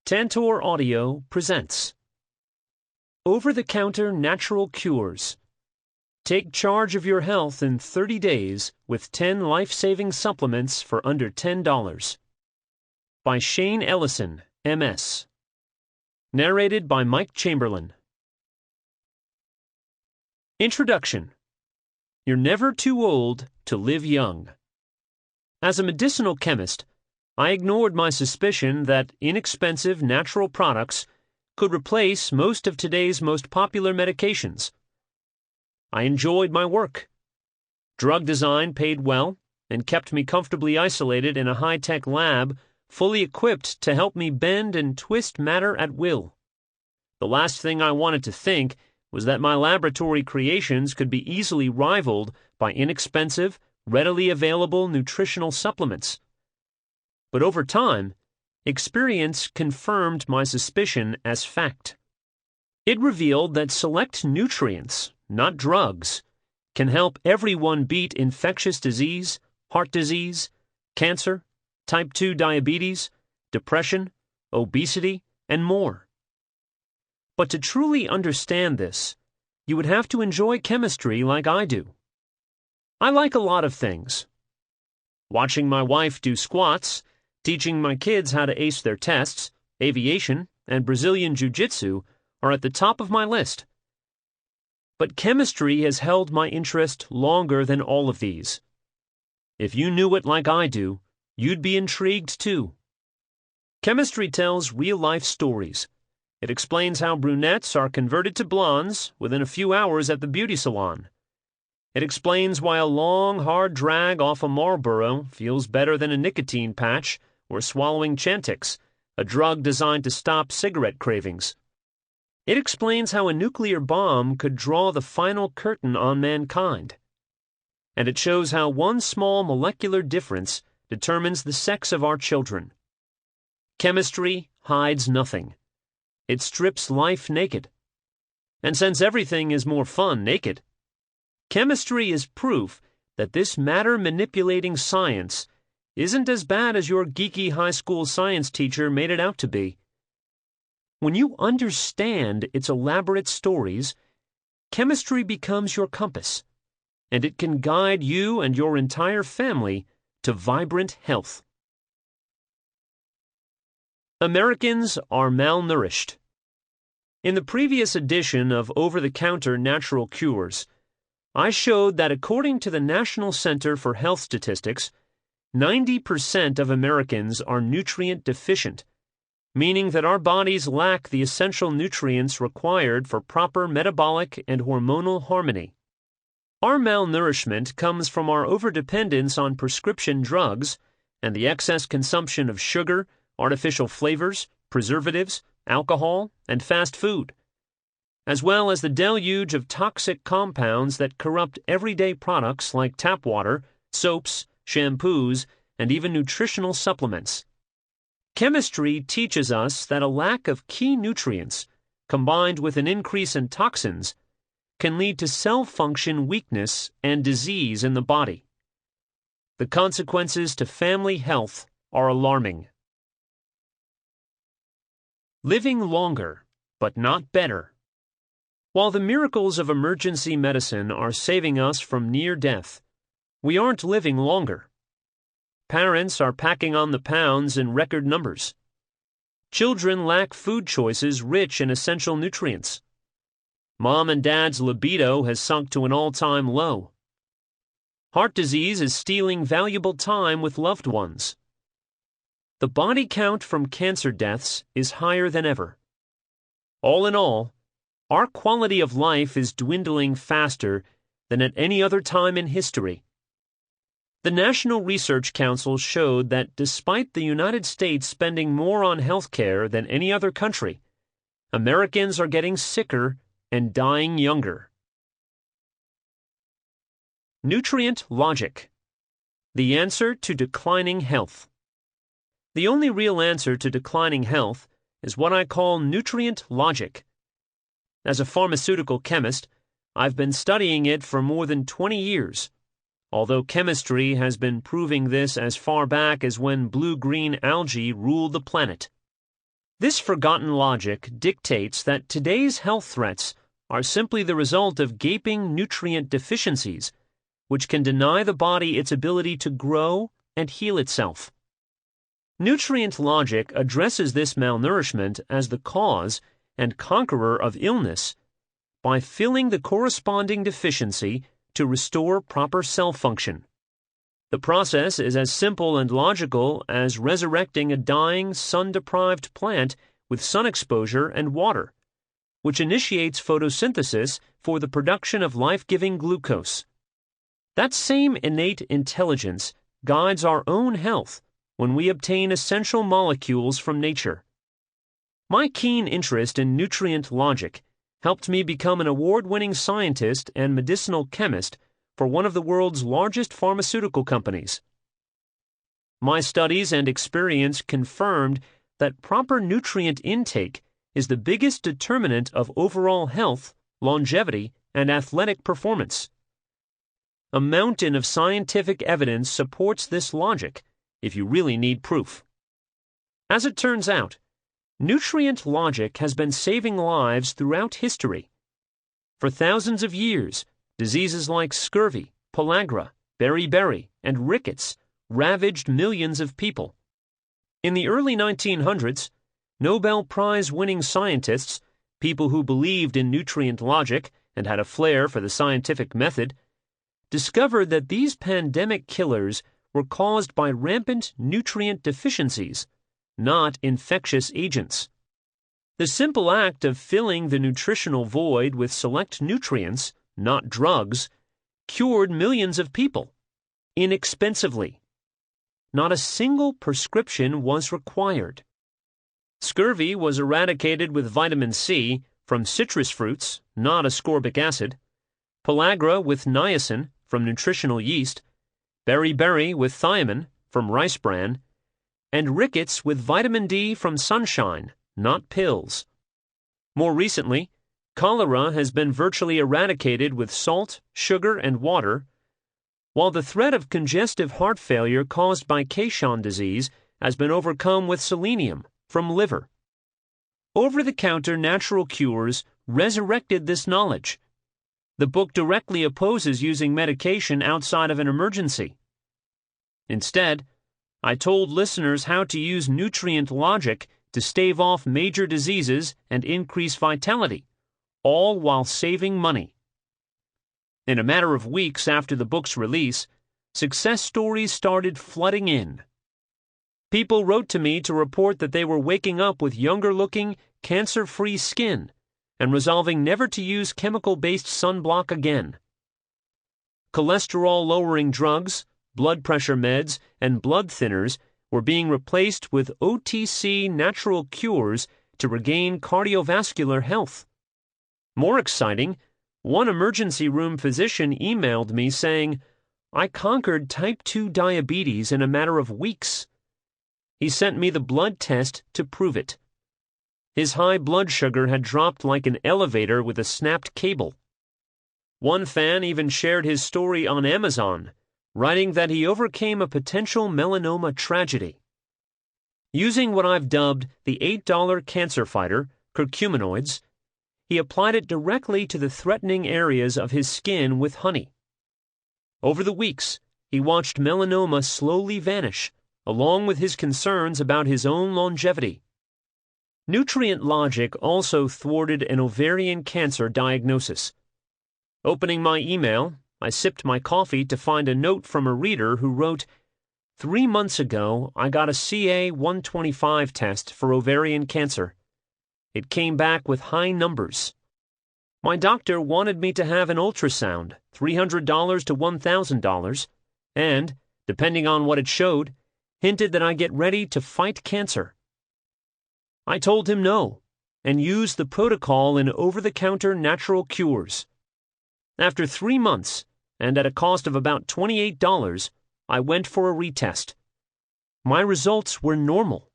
Tantor Audio presents Over-the-Counter Natural Cures. Take charge of your health in 30 days with 10 life-saving supplements for under $10. By Shane Ellison, MS. Narrated by Mike Chamberlain. Introduction. You're never too old to live young. As a medicinal chemist, I ignored my suspicion that inexpensive natural products could replace most of today's most popular medications. I enjoyed my work. Drug design paid well and kept me comfortably isolated in a high-tech lab fully equipped to help me bend and twist matter at will. The last thing I wanted to think was that my laboratory creations could be easily rivaled by inexpensive, readily available nutritional supplements. But over time, experience confirmed my suspicion as fact. It revealed that select nutrients, not drugs, can help everyone beat infectious disease, heart disease, cancer, type 2 diabetes, depression, obesity, and more. But to truly understand this, you would have to enjoy chemistry like I do. I like a lot of things. Watching my wife do squats, teaching my kids how to ace their tests, aviation, and Brazilian Jiu-Jitsu are at the top of my list. But chemistry has held my interest longer than all of these. If you knew it like I do, you'd be intrigued too. Chemistry tells real-life stories. It explains how brunettes are converted to blondes within a few hours at the beauty salon. It explains why a long, hard drag off a Marlboro feels better than a nicotine patch or swallowing Chantix, a drug designed to stop cigarette cravings. It explains how a nuclear bomb could draw the final curtain on mankind. And it shows how one small molecular difference determines the sex of our children. Chemistry hides nothing. It strips life naked. And since everything is more fun naked, chemistry is proof that this matter-manipulating science isn't as bad as your geeky high school science teacher made it out to be. When you understand its elaborate stories, chemistry becomes your compass, and it can guide you and your entire family to vibrant health. Americans are malnourished. In the previous edition of Over-the-Counter Natural Cures, I showed that according to the National Center for Health Statistics, 90% of Americans are nutrient deficient, meaning that our bodies lack the essential nutrients required for proper metabolic and hormonal harmony. Our malnourishment comes from our overdependence on prescription drugs and the excess consumption of sugar, artificial flavors, preservatives, alcohol, and fast food, as well as the deluge of toxic compounds that corrupt everyday products like tap water, soaps, shampoos, and even nutritional supplements. Chemistry teaches us that a lack of key nutrients, combined with an increase in toxins, can lead to cell function weakness and disease in the body. The consequences to family health are alarming. Living longer, but not better. While the miracles of emergency medicine are saving us from near death, we aren't living longer. Parents are packing on the pounds in record numbers. Children lack food choices rich in essential nutrients. Mom and dad's libido has sunk to an all-time low. Heart disease is stealing valuable time with loved ones. The body count from cancer deaths is higher than ever. All in all, our quality of life is dwindling faster than at any other time in history. The National Research Council showed that despite the United States spending more on health care than any other country, Americans are getting sicker and dying younger. Nutrient logic. The answer to declining health. The only real answer to declining health is what I call nutrient logic. As a pharmaceutical chemist, I've been studying it for more than 20 years. although chemistry has been proving this as far back as when blue-green algae ruled the planet. This forgotten logic dictates that today's health threats are simply the result of gaping nutrient deficiencies, which can deny the body its ability to grow and heal itself. Nutrient logic addresses this malnourishment as the cause and conqueror of illness by filling the corresponding deficiency to restore proper cell function. The process is as simple and logical as resurrecting a dying, sun-deprived plant with sun exposure and water, which initiates photosynthesis for the production of life-giving glucose. That same innate intelligence guides our own health when we obtain essential molecules from nature. My keen interest in nutrient logic helped me become an award-winning scientist and medicinal chemist for one of the world's largest pharmaceutical companies. My studies and experience confirmed that proper nutrient intake is the biggest determinant of overall health, longevity, and athletic performance. A mountain of scientific evidence supports this logic, if you really need proof. As it turns out, nutrient logic has been saving lives throughout history. For thousands of years, diseases like scurvy, pellagra, beriberi, and rickets ravaged millions of people. In the early 1900s, Nobel Prize-winning scientists, people who believed in nutrient logic and had a flair for the scientific method, discovered that these pandemic killers were caused by rampant nutrient deficiencies, not infectious agents. The simple act of filling the nutritional void with select nutrients, not drugs, cured millions of people, inexpensively. Not a single prescription was required. Scurvy was eradicated with vitamin C from citrus fruits, not ascorbic acid, pellagra with niacin from nutritional yeast, beriberi with thiamine from rice bran, and rickets with vitamin D from sunshine, not pills. More recently, cholera has been virtually eradicated with salt, sugar, and water, while the threat of congestive heart failure caused by Caisson disease has been overcome with selenium from liver. Over-the-counter natural cures resurrected this knowledge. The book directly opposes using medication outside of an emergency. Instead, I told listeners how to use nutrient logic to stave off major diseases and increase vitality, all while saving money. In a matter of weeks after the book's release, success stories started flooding in. People wrote to me to report that they were waking up with younger-looking, cancer-free skin and resolving never to use chemical-based sunblock again. Cholesterol-lowering drugs, blood pressure meds, and blood thinners were being replaced with OTC natural cures to regain cardiovascular health. More exciting, one emergency room physician emailed me saying, "I conquered type 2 diabetes in a matter of weeks." He sent me the blood test to prove it. His high blood sugar had dropped like an elevator with a snapped cable. One fan even shared his story on Amazon, writing that he overcame a potential melanoma tragedy. Using what I've dubbed the $8 cancer fighter, curcuminoids, he applied it directly to the threatening areas of his skin with honey. Over the weeks, he watched melanoma slowly vanish, along with his concerns about his own longevity. Nutrient logic also thwarted an ovarian cancer diagnosis. Opening my email, I sipped my coffee to find a note from a reader who wrote, "3 months ago, I got a CA 125 test for ovarian cancer. It came back with high numbers. My doctor wanted me to have an ultrasound, $300 to $1,000, and, depending on what it showed, hinted that I get ready to fight cancer. I told him no, and used the protocol in over-the-counter natural cures. After 3 months, and at a cost of about $28, I went for a retest. My results were normal.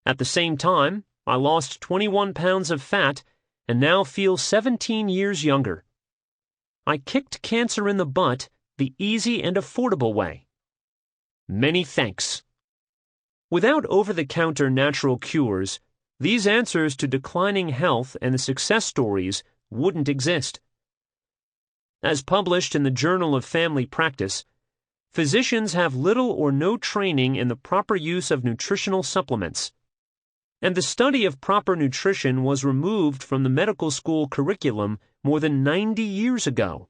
At the same time, I lost 21 pounds of fat and now feel 17 years younger. I kicked cancer in the butt the easy and affordable way. Many thanks." Without over-the-counter natural cures, these answers to declining health and the success stories wouldn't exist. As published in the Journal of Family Practice, physicians have little or no training in the proper use of nutritional supplements, and the study of proper nutrition was removed from the medical school curriculum more than 90 years ago.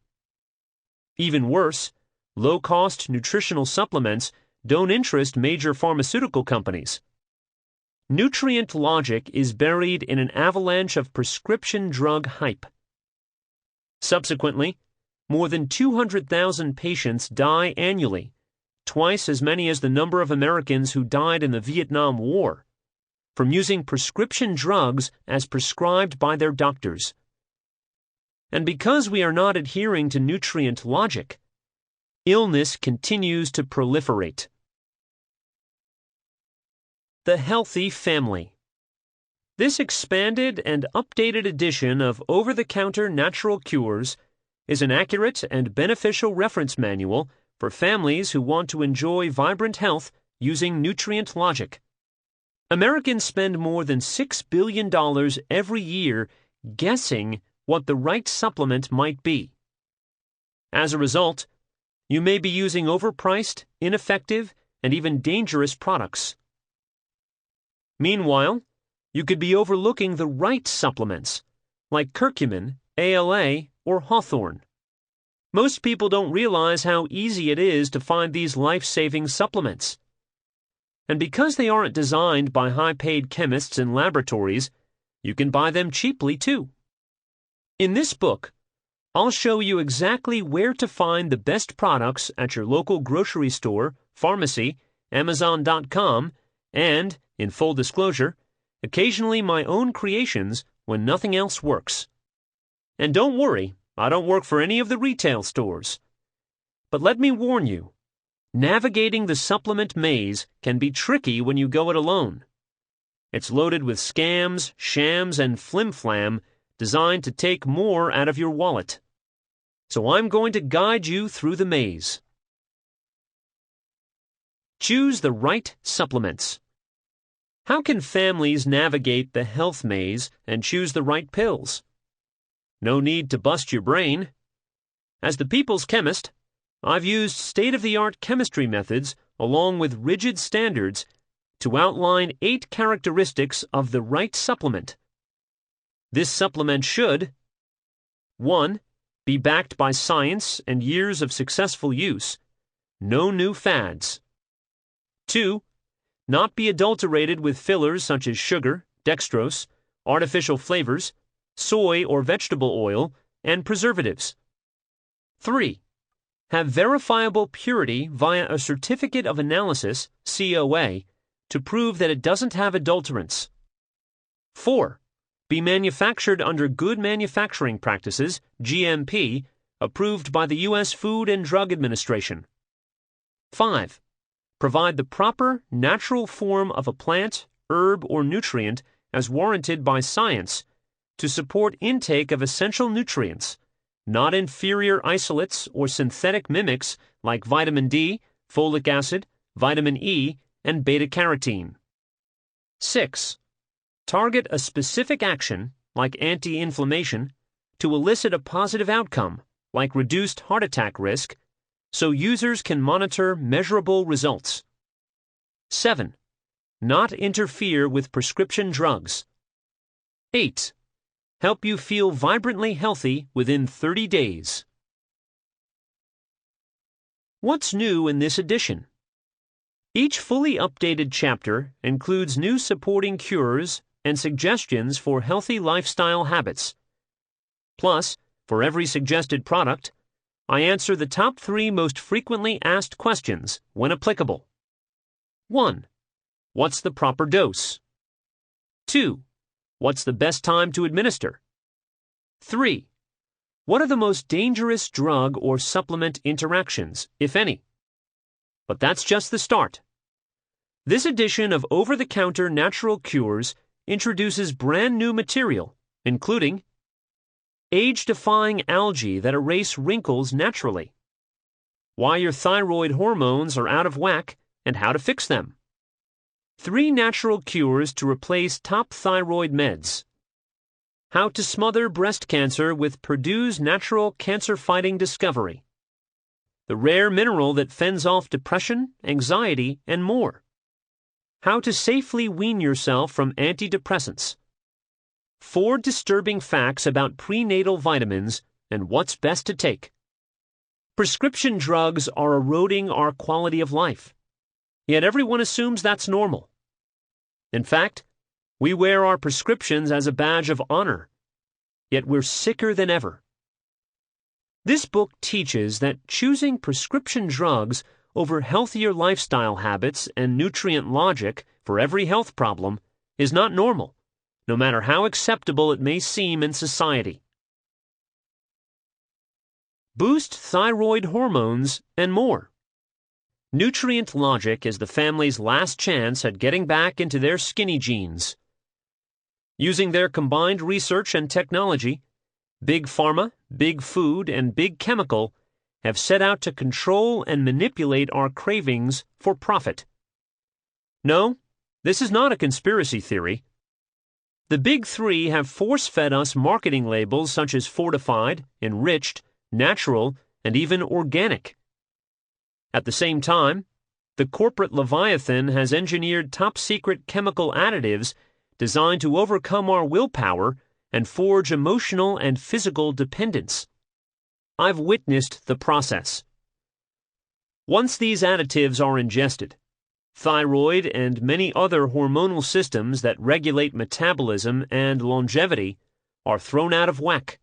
Even worse, low-cost nutritional supplements don't interest major pharmaceutical companies. Nutrient logic is buried in an avalanche of prescription drug hype. Subsequently, more than 200,000 patients die annually, twice as many as the number of Americans who died in the Vietnam War, from using prescription drugs as prescribed by their doctors. And because we are not adhering to nutrient logic, illness continues to proliferate. The Healthy Family. This expanded and updated edition of Over-the-Counter Natural Cures is an accurate and beneficial reference manual for families who want to enjoy vibrant health using nutrient logic. Americans spend more than $6 billion every year guessing what the right supplement might be. As a result, you may be using overpriced, ineffective, and even dangerous products. Meanwhile, you could be overlooking the right supplements, like curcumin, ALA, or hawthorn. Most people don't realize how easy it is to find these life-saving supplements. And because they aren't designed by high-paid chemists and laboratories, you can buy them cheaply too. In this book, I'll show you exactly where to find the best products at your local grocery store, pharmacy, Amazon.com, and, in full disclosure, occasionally my own creations when nothing else works. And don't worry, I don't work for any of the retail stores. But let me warn you, navigating the supplement maze can be tricky when you go it alone. It's loaded with scams, shams, and flim-flam designed to take more out of your wallet. So I'm going to guide you through the maze. Choose the right supplements. How can families navigate the health maze and choose the right pills? No need to bust your brain. As the people's chemist, I've used state-of-the-art chemistry methods along with rigid standards to outline 8 characteristics of the right supplement. This supplement should 1. Be backed by science and years of successful use. No new fads. 2. Not be adulterated with fillers such as sugar, dextrose, artificial flavors, soy or vegetable oil, and preservatives. 3. Have verifiable purity via a certificate of analysis, COA, to prove that it doesn't have adulterants. 4. Be manufactured under Good Manufacturing Practices, GMP, approved by the U.S. Food and Drug Administration. 5. Provide the proper, natural form of a plant, herb, or nutrient as warranted by science to support intake of essential nutrients, not inferior isolates or synthetic mimics like vitamin D, folic acid, vitamin E, and beta-carotene. 6. Target a specific action, like anti-inflammation, to elicit a positive outcome, like reduced heart attack risk, so users can monitor measurable results. 7. Not interfere with prescription drugs. 8. Help you feel vibrantly healthy within 30 days. What's new in this edition? Each fully updated chapter includes new supporting cures and suggestions for healthy lifestyle habits. Plus, for every suggested product, I answer the top 3 most frequently asked questions when applicable. 1. What's the proper dose? 2. What's the best time to administer? 3. What are the most dangerous drug or supplement interactions, if any? But that's just the start. This edition of Over-the-Counter Natural Cures introduces brand new material, including age-defying algae that erase wrinkles naturally, why your thyroid hormones are out of whack and how to fix them, 3 natural cures to replace top thyroid meds. How to smother breast cancer with Purdue's natural cancer-fighting discovery. The rare mineral that fends off depression, anxiety, and more. How to safely wean yourself from antidepressants. 4 disturbing facts about prenatal vitamins and what's best to take. Prescription drugs are eroding our quality of life, yet everyone assumes that's normal. In fact, we wear our prescriptions as a badge of honor, yet we're sicker than ever. This book teaches that choosing prescription drugs over healthier lifestyle habits and nutrient logic for every health problem is not normal, no matter how acceptable it may seem in society. Boost thyroid hormones and more. Nutrient logic is the family's last chance at getting back into their skinny jeans. Using their combined research and technology, Big Pharma, Big Food, and Big Chemical have set out to control and manipulate our cravings for profit. No, this is not a conspiracy theory. The Big Three have force-fed us marketing labels such as fortified, enriched, natural, and even organic. At the same time, the corporate Leviathan has engineered top-secret chemical additives designed to overcome our willpower and forge emotional and physical dependence. I've witnessed the process. Once these additives are ingested, thyroid and many other hormonal systems that regulate metabolism and longevity are thrown out of whack.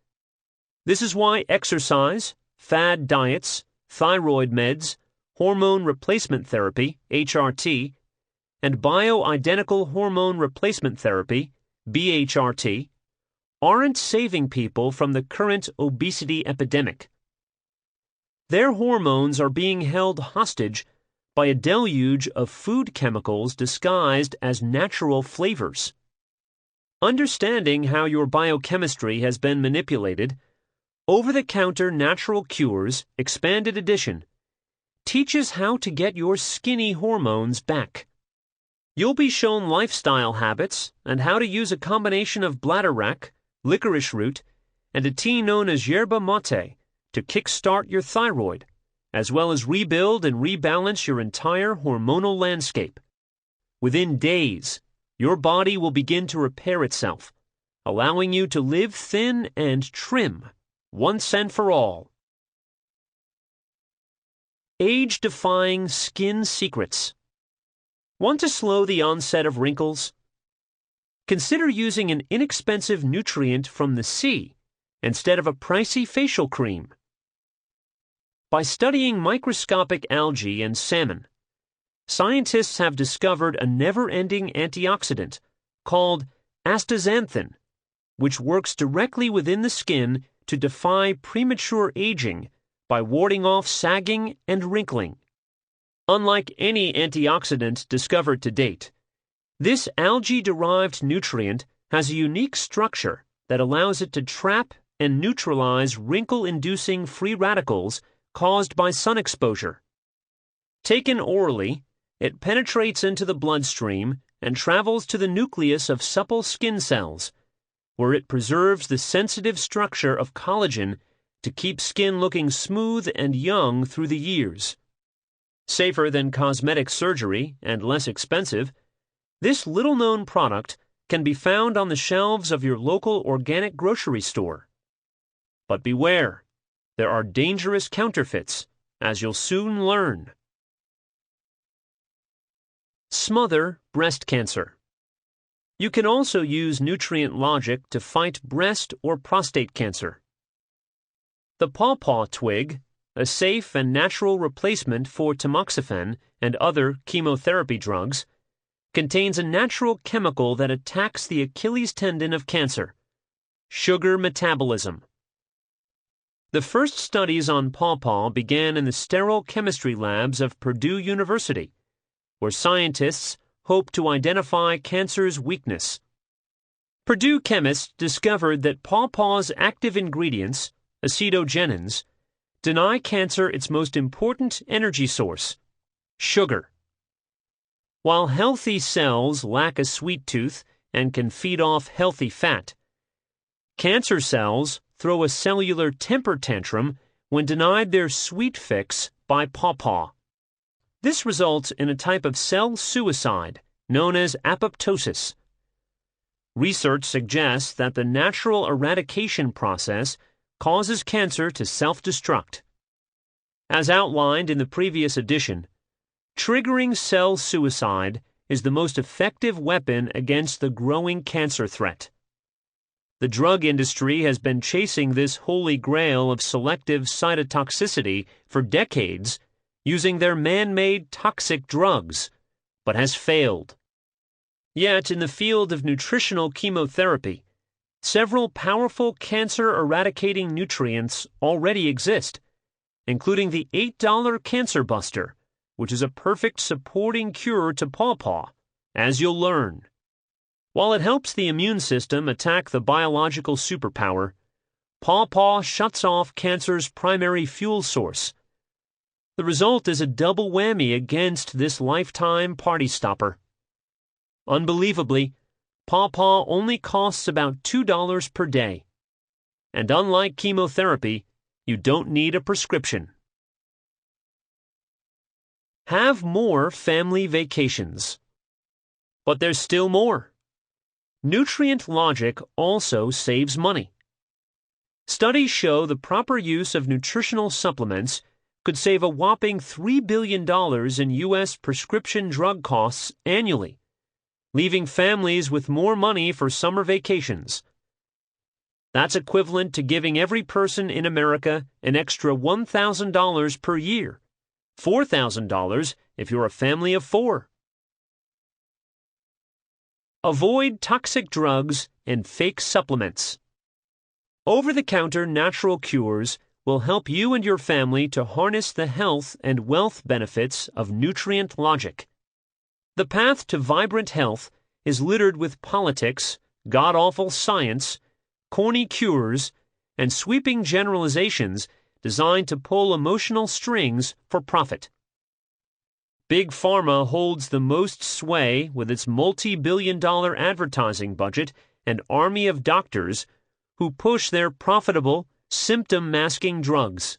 This is why exercise, fad diets, thyroid meds, hormone replacement therapy, HRT, and bioidentical hormone replacement therapy, BHRT, aren't saving people from the current obesity epidemic. Their hormones are being held hostage by a deluge of food chemicals disguised as natural flavors. Understanding how your biochemistry has been manipulated, Over-the-Counter Natural Cures, Expanded Edition, teaches how to get your skinny hormones back. You'll be shown lifestyle habits and how to use a combination of bladderwrack, licorice root, and a tea known as yerba mate to kickstart your thyroid, as well as rebuild and rebalance your entire hormonal landscape. Within days, your body will begin to repair itself, allowing you to live thin and trim, once and for all. Age-defying skin secrets. Want to slow the onset of wrinkles? Consider using an inexpensive nutrient from the sea instead of a pricey facial cream. By studying microscopic algae and salmon, scientists have discovered a never-ending antioxidant called astaxanthin, which works directly within the skin to defy premature aging by warding off sagging and wrinkling. Unlike any antioxidant discovered to date, this algae-derived nutrient has a unique structure that allows it to trap and neutralize wrinkle-inducing free radicals caused by sun exposure. Taken orally, it penetrates into the bloodstream and travels to the nucleus of supple skin cells, where it preserves the sensitive structure of collagen to keep skin looking smooth and young through the years. Safer than cosmetic surgery and less expensive, this little-known product can be found on the shelves of your local organic grocery store. But beware, there are dangerous counterfeits, as you'll soon learn. Smother breast cancer. You can also use nutrient logic to fight breast or prostate cancer. The pawpaw twig, a safe and natural replacement for tamoxifen and other chemotherapy drugs, contains a natural chemical that attacks the Achilles tendon of cancer, sugar metabolism. The first studies on pawpaw began in the sterile chemistry labs of Purdue University, where scientists hope to identify cancer's weakness. Purdue chemists discovered that pawpaw's active ingredients, acetogenins, deny cancer its most important energy source, sugar. While healthy cells lack a sweet tooth and can feed off healthy fat, cancer cells throw a cellular temper tantrum when denied their sweet fix by pawpaw. This results in a type of cell suicide known as apoptosis. Research suggests that the natural eradication process causes cancer to self-destruct. As outlined in the previous edition, triggering cell suicide is the most effective weapon against the growing cancer threat. The drug industry has been chasing this holy grail of selective cytotoxicity for decades using their man-made toxic drugs, but has failed. Yet, in the field of nutritional chemotherapy, several powerful cancer-eradicating nutrients already exist, including the $8 Cancer Buster, which is a perfect supporting cure to pawpaw, as you'll learn. While it helps the immune system attack the biological superpower, pawpaw shuts off cancer's primary fuel source. The result is a double whammy against this lifetime party stopper. Unbelievably, pawpaw only costs about $2 per day. And unlike chemotherapy, you don't need a prescription. Have more family vacations. But there's still more. Nutrient logic also saves money. Studies show the proper use of nutritional supplements could save a whopping $3 billion in U.S. prescription drug costs annually, leaving families with more money for summer vacations. That's equivalent to giving every person in America an extra $1,000 per year, $4,000 if you're a family of 4. Avoid toxic drugs and fake supplements. Over-the-counter natural cures will help you and your family to harness the health and wealth benefits of nutrient logic. The path to vibrant health is littered with politics, god-awful science, corny cures, and sweeping generalizations designed to pull emotional strings for profit. Big Pharma holds the most sway with its multi-billion-dollar advertising budget and army of doctors who push their profitable, symptom-masking drugs.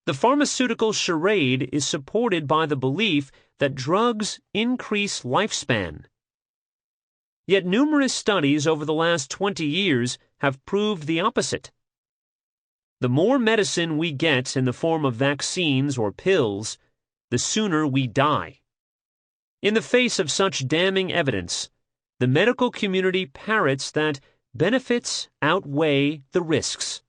The pharmaceutical charade is supported by the belief that drugs increase lifespan. Yet numerous studies over the last 20 years have proved the opposite. The more medicine we get in the form of vaccines or pills, the sooner we die. In the face of such damning evidence, the medical community parrots that benefits outweigh the risks.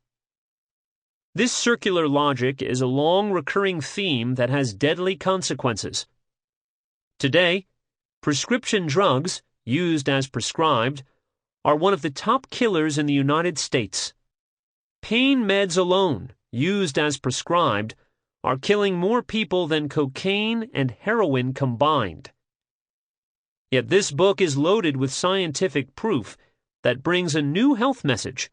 This circular logic is a long recurring theme that has deadly consequences. Today, prescription drugs, used as prescribed, are one of the top killers in the United States. Pain meds alone, used as prescribed, are killing more people than cocaine and heroin combined. Yet this book is loaded with scientific proof that brings a new health message.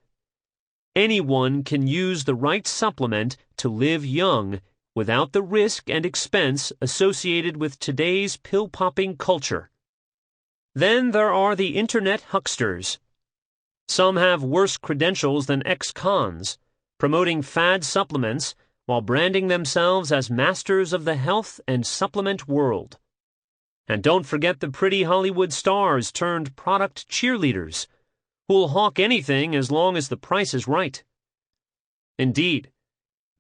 Anyone can use the right supplement to live young without the risk and expense associated with today's pill-popping culture. Then there are the internet hucksters. Some have worse credentials than ex-cons, promoting fad supplements while branding themselves as masters of the health and supplement world. And don't forget the pretty Hollywood stars turned product cheerleaders, who'll hawk anything as long as the price is right. Indeed,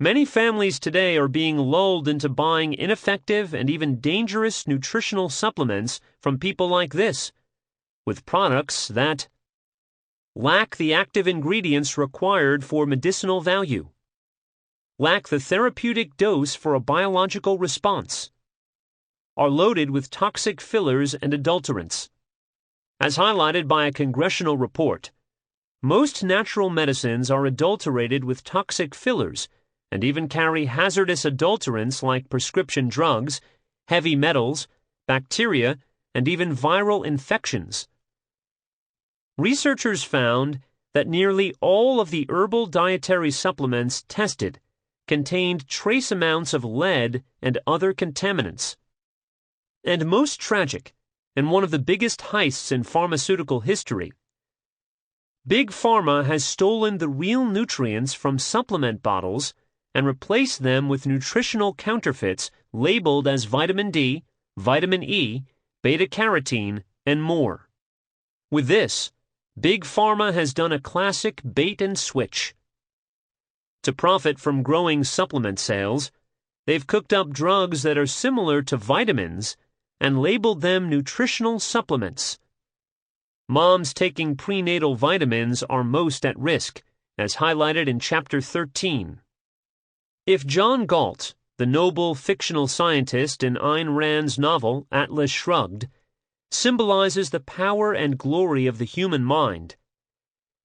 many families today are being lulled into buying ineffective and even dangerous nutritional supplements from people like this, with products that lack the active ingredients required for medicinal value, lack the therapeutic dose for a biological response, are loaded with toxic fillers and adulterants. As highlighted by a congressional report, most natural medicines are adulterated with toxic fillers and even carry hazardous adulterants like prescription drugs, heavy metals, bacteria, and even viral infections. Researchers found that nearly all of the herbal dietary supplements tested contained trace amounts of lead and other contaminants. and most tragic, and one of the biggest heists in pharmaceutical history. Big Pharma has stolen the real nutrients from supplement bottles and replaced them with nutritional counterfeits labeled as vitamin D, vitamin E, beta-carotene, and more. With this, Big Pharma has done a classic bait and switch. To profit from growing supplement sales, they've cooked up drugs that are similar to vitamins and labeled them nutritional supplements. Moms taking prenatal vitamins are most at risk, as highlighted in Chapter 13. If John Galt, the noble fictional scientist in Ayn Rand's novel Atlas Shrugged, symbolizes the power and glory of the human mind,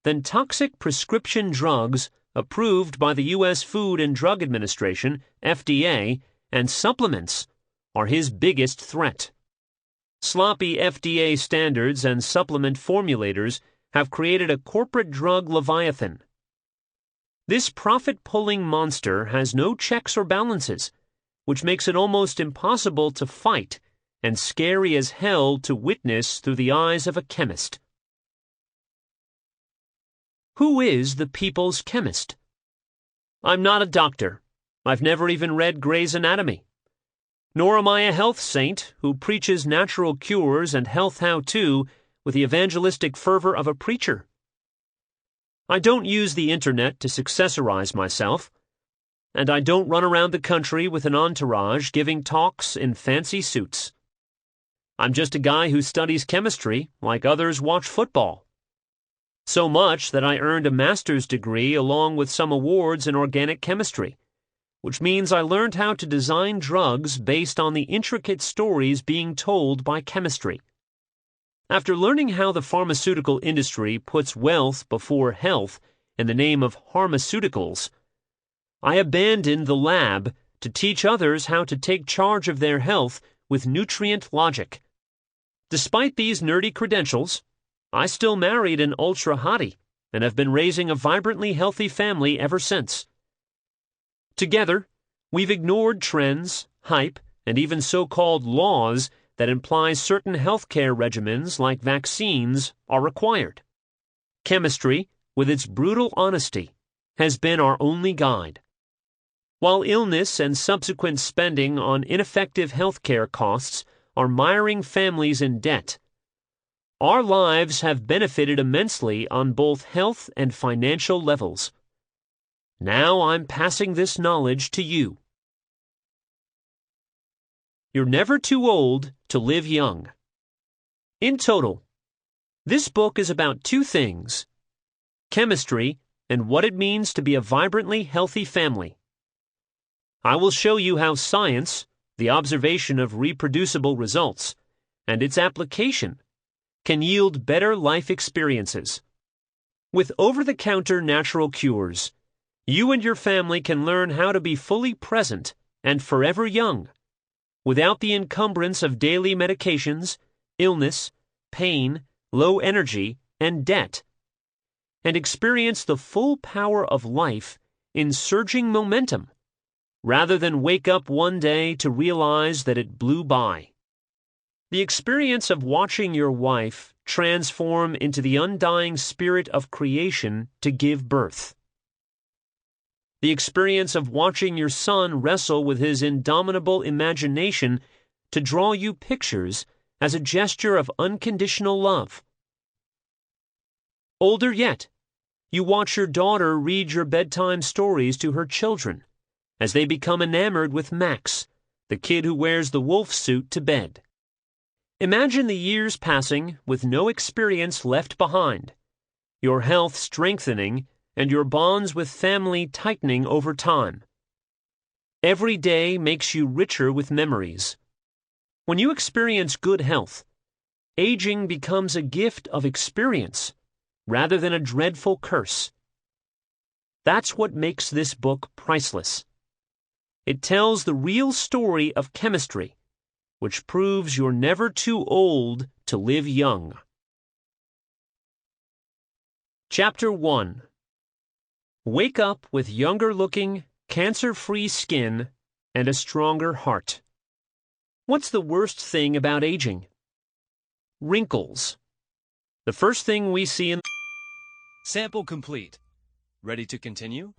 then toxic prescription drugs approved by the U.S. Food and Drug Administration, FDA, and supplements are his biggest threat. Sloppy FDA standards and supplement formulators have created a corporate drug leviathan. This profit-pulling monster has no checks or balances, which makes it almost impossible to fight and scary as hell to witness through the eyes of a chemist. Who is the people's chemist? I'm not a doctor. I've never even read Gray's Anatomy. Nor am I a health saint who preaches natural cures and health how-to with the evangelistic fervor of a preacher. I don't use the internet to successorize myself, and I don't run around the country with an entourage giving talks in fancy suits. I'm just a guy who studies chemistry like others watch football. So much that I earned a master's degree along with some awards in organic chemistry, which means I learned how to design drugs based on the intricate stories being told by chemistry. After learning how the pharmaceutical industry puts wealth before health in the name of pharmaceuticals, I abandoned the lab to teach others how to take charge of their health with nutrient logic. Despite these nerdy credentials, I still married an ultra hottie and have been raising a vibrantly healthy family ever since. Together, we've ignored trends, hype, and even so-called laws that imply certain healthcare regimens like vaccines are required. Chemistry, with its brutal honesty, has been our only guide. While illness and subsequent spending on ineffective healthcare costs are miring families in debt, our lives have benefited immensely on both health and financial levels. Now I'm passing this knowledge to you. You're never too old to live young. In total, this book is about two things: chemistry and what it means to be a vibrantly healthy family. I will show you how science, the observation of reproducible results, and its application can yield better life experiences. With over-the-counter natural cures, you and your family can learn how to be fully present and forever young, without the encumbrance of daily medications, illness, pain, low energy, and debt, and experience the full power of life in surging momentum, rather than wake up one day to realize that it blew by. The experience of watching your wife transform into the undying spirit of creation to give birth. The experience of watching your son wrestle with his indomitable imagination to draw you pictures as a gesture of unconditional love. Older yet, you watch your daughter read your bedtime stories to her children as they become enamored with Max, the kid who wears the wolf suit to bed. Imagine the years passing with no experience left behind, your health strengthening, and your bonds with family tightening over time. Every day makes you richer with memories. When you experience good health, aging becomes a gift of experience rather than a dreadful curse. That's what makes this book priceless. It tells the real story of chemistry, which proves you're never too old to live young. Chapter 1. Wake up with younger-looking, cancer-free skin and a stronger heart. What's the worst thing about aging? Wrinkles. The first thing we see in... Sample complete. Ready to continue?